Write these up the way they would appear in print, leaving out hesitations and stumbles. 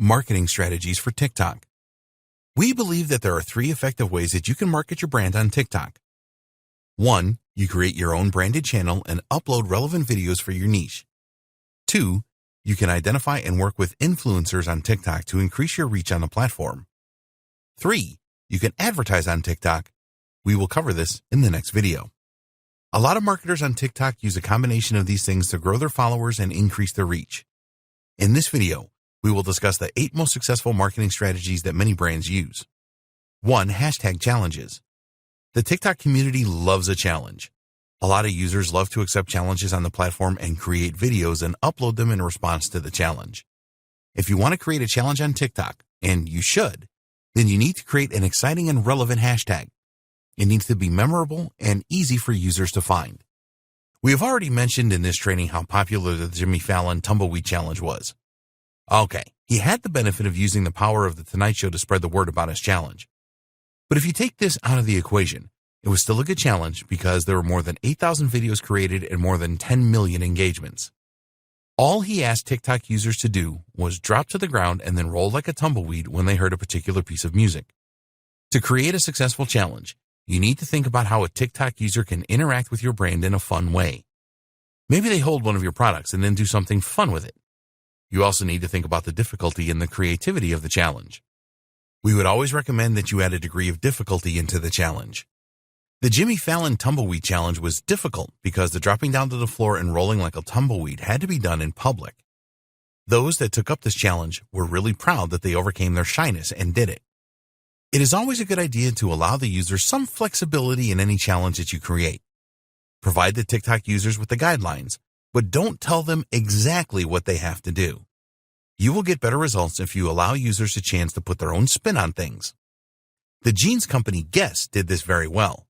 Marketing strategies for TikTok. We believe that there are 3 effective ways that you can market your brand on TikTok. 1. You create your own branded channel and upload relevant videos for your niche. 2. You can identify and work with influencers on TikTok to increase your reach on the platform. 3. You can advertise on TikTok. We will cover this in the next video. A lot of marketers on TikTok use a combination of these things to grow their followers and increase their reach. In this video, we will discuss the 8 most successful marketing strategies that many brands use. 1. Hashtag challenges. The TikTok community loves a challenge. A lot of users love to accept challenges on the platform and create videos and upload them in response to the challenge. If you want to create a challenge on TikTok, and you should, then you need to create an exciting and relevant hashtag. It needs to be memorable and easy for users to find. We have already mentioned in this training how popular the Jimmy Fallon Tumbleweed Challenge was. Okay, he had the benefit of using the power of The Tonight Show to spread the word about his challenge. But if you take this out of the equation, it was still a good challenge because there were more than 8,000 videos created and more than 10 million engagements. All he asked TikTok users to do was drop to the ground and then roll like a tumbleweed when they heard a particular piece of music. To create a successful challenge, you need to think about how a TikTok user can interact with your brand in a fun way. Maybe they hold one of your products and then do something fun with it. You also need to think about the difficulty and the creativity of the challenge. We would always recommend that you add a degree of difficulty into the challenge. The Jimmy Fallon Tumbleweed Challenge was difficult because the dropping down to the floor and rolling like a tumbleweed had to be done in public. Those that took up this challenge were really proud that they overcame their shyness and did it. It is always a good idea to allow the user some flexibility in any challenge that you create. Provide the TikTok users with the guidelines, but don't tell them exactly what they have to do. You will get better results if you allow users a chance to put their own spin on things. The jeans company Guess did this very well.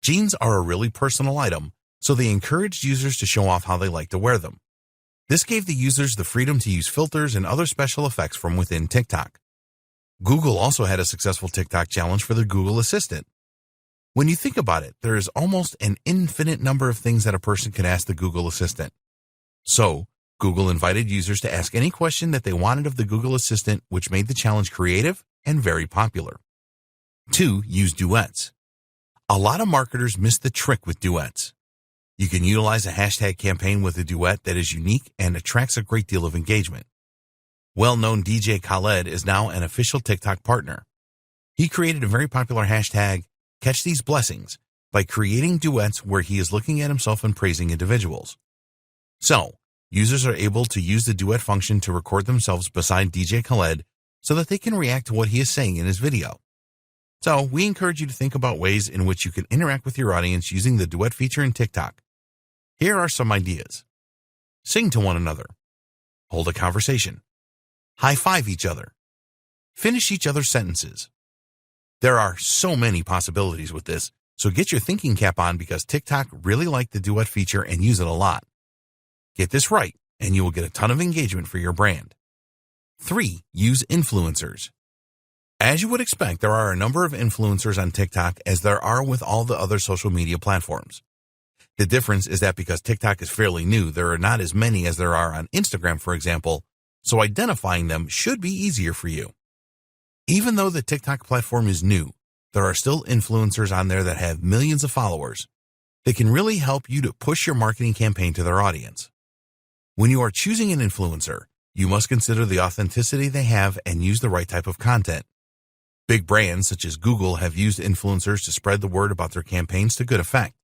Jeans are a really personal item, so they encouraged users to show off how they like to wear them. This gave the users the freedom to use filters and other special effects from within TikTok. Google also had a successful TikTok challenge for the Google Assistant. When you think about it, there is almost an infinite number of things that a person can ask the Google Assistant. So, Google invited users to ask any question that they wanted of the Google Assistant, which made the challenge creative and very popular. 2. Use duets. A lot of marketers miss the trick with duets. You can utilize a hashtag campaign with a duet that is unique and attracts a great deal of engagement. Well-known DJ Khaled is now an official TikTok partner. He created a very popular hashtag, Catch These Blessings, by creating duets where he is looking at himself and praising individuals. So, users are able to use the duet function to record themselves beside DJ Khaled so that they can react to what he is saying in his video. So, we encourage you to think about ways in which you can interact with your audience using the duet feature in TikTok. Here are some ideas. Sing to one another. Hold a conversation. High-five each other. Finish each other's sentences. There are so many possibilities with this, so get your thinking cap on because TikTok really liked the duet feature and use it a lot. Get this right, and you will get a ton of engagement for your brand. 3. Use influencers. As you would expect, there are a number of influencers on TikTok as there are with all the other social media platforms. The difference is that because TikTok is fairly new, there are not as many as there are on Instagram, for example, so identifying them should be easier for you. Even though the TikTok platform is new, there are still influencers on there that have millions of followers. They can really help you to push your marketing campaign to their audience. When you are choosing an influencer, you must consider the authenticity they have and use the right type of content. Big brands such as Google have used influencers to spread the word about their campaigns to good effect.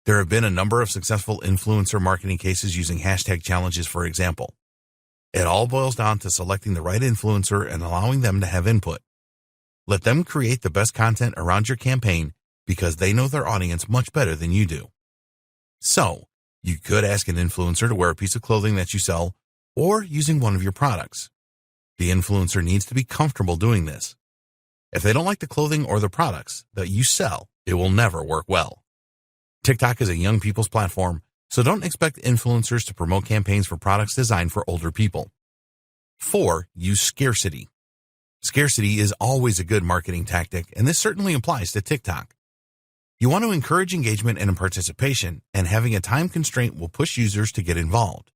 There have been a number of successful influencer marketing cases using hashtag challenges, for example. It all boils down to selecting the right influencer and allowing them to have input. Let them create the best content around your campaign because they know their audience much better than you do. So, you could ask an influencer to wear a piece of clothing that you sell or using one of your products. The influencer needs to be comfortable doing this. If they don't like the clothing or the products that you sell, it will never work well. TikTok is a young people's platform, so don't expect influencers to promote campaigns for products designed for older people. 4. Use scarcity. Scarcity is always a good marketing tactic, and this certainly applies to TikTok. You want to encourage engagement and participation, and having a time constraint will push users to get involved.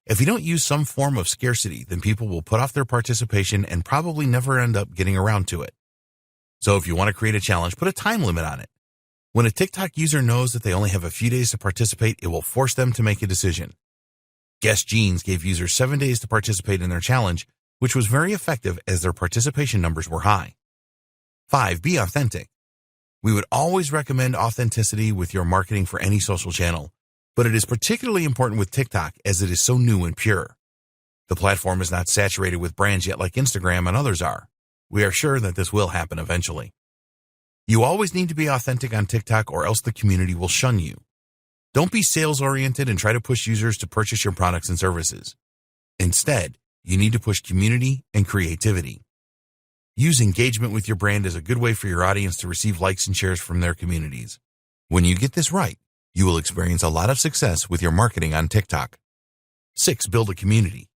If you don't use some form of scarcity, then people will put off their participation and probably never end up getting around to it. So if you want to create a challenge, put a time limit on it. When a TikTok user knows that they only have a few days to participate, it will force them to make a decision. Guess Jeans gave users 7 days to participate in their challenge, which was very effective as their participation numbers were high. 5. Be authentic. We would always recommend authenticity with your marketing for any social channel, but it is particularly important with TikTok as it is so new and pure. The platform is not saturated with brands yet like Instagram and others are. We are sure that this will happen eventually. You always need to be authentic on TikTok or else the community will shun you. Don't be sales-oriented and try to push users to purchase your products and services. Instead, you need to push community and creativity. Use engagement with your brand as a good way for your audience to receive likes and shares from their communities. When you get this right, you will experience a lot of success with your marketing on TikTok. 6. Build a community.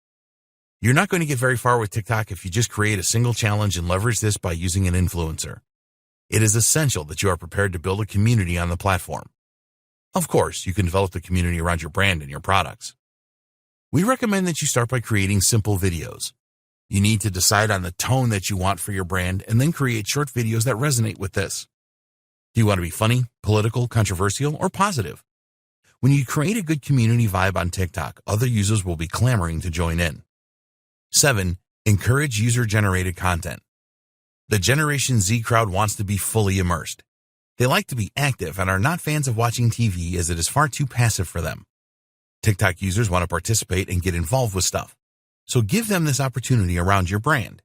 You're not going to get very far with TikTok if you just create a single challenge and leverage this by using an influencer. It is essential that you are prepared to build a community on the platform. Of course, you can develop the community around your brand and your products. We recommend that you start by creating simple videos. You need to decide on the tone that you want for your brand and then create short videos that resonate with this. Do you want to be funny, political, controversial, or positive? When you create a good community vibe on TikTok, other users will be clamoring to join in. 7. Encourage user-generated content. The Generation Z crowd wants to be fully immersed. They like to be active and are not fans of watching TV as it is far too passive for them. TikTok users want to participate and get involved with stuff, so give them this opportunity around your brand.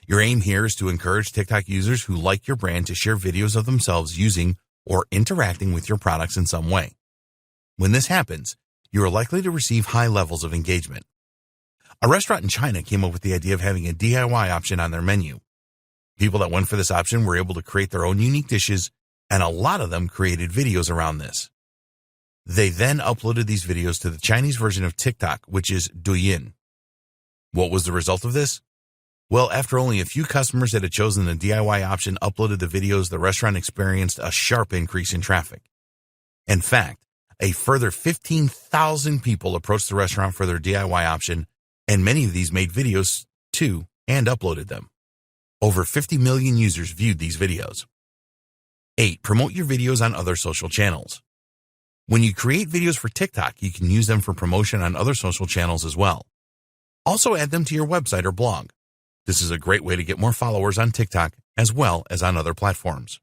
Your aim here is to encourage TikTok users who like your brand to share videos of themselves using or interacting with your products in some way. When this happens, you are likely to receive high levels of engagement. A restaurant in China came up with the idea of having a DIY option on their menu. People that went for this option were able to create their own unique dishes, and a lot of them created videos around this. They then uploaded these videos to the Chinese version of TikTok, which is Douyin. What was the result of this? Well, after only a few customers that had chosen the DIY option uploaded the videos, the restaurant experienced a sharp increase in traffic. In fact, a further 15,000 people approached the restaurant for their DIY option, and many of these made videos too and uploaded them. Over 50 million users viewed these videos. 8. Promote your videos on other social channels. When you create videos for TikTok, you can use them for promotion on other social channels as well. Also add them to your website or blog. This is a great way to get more followers on TikTok as well as on other platforms.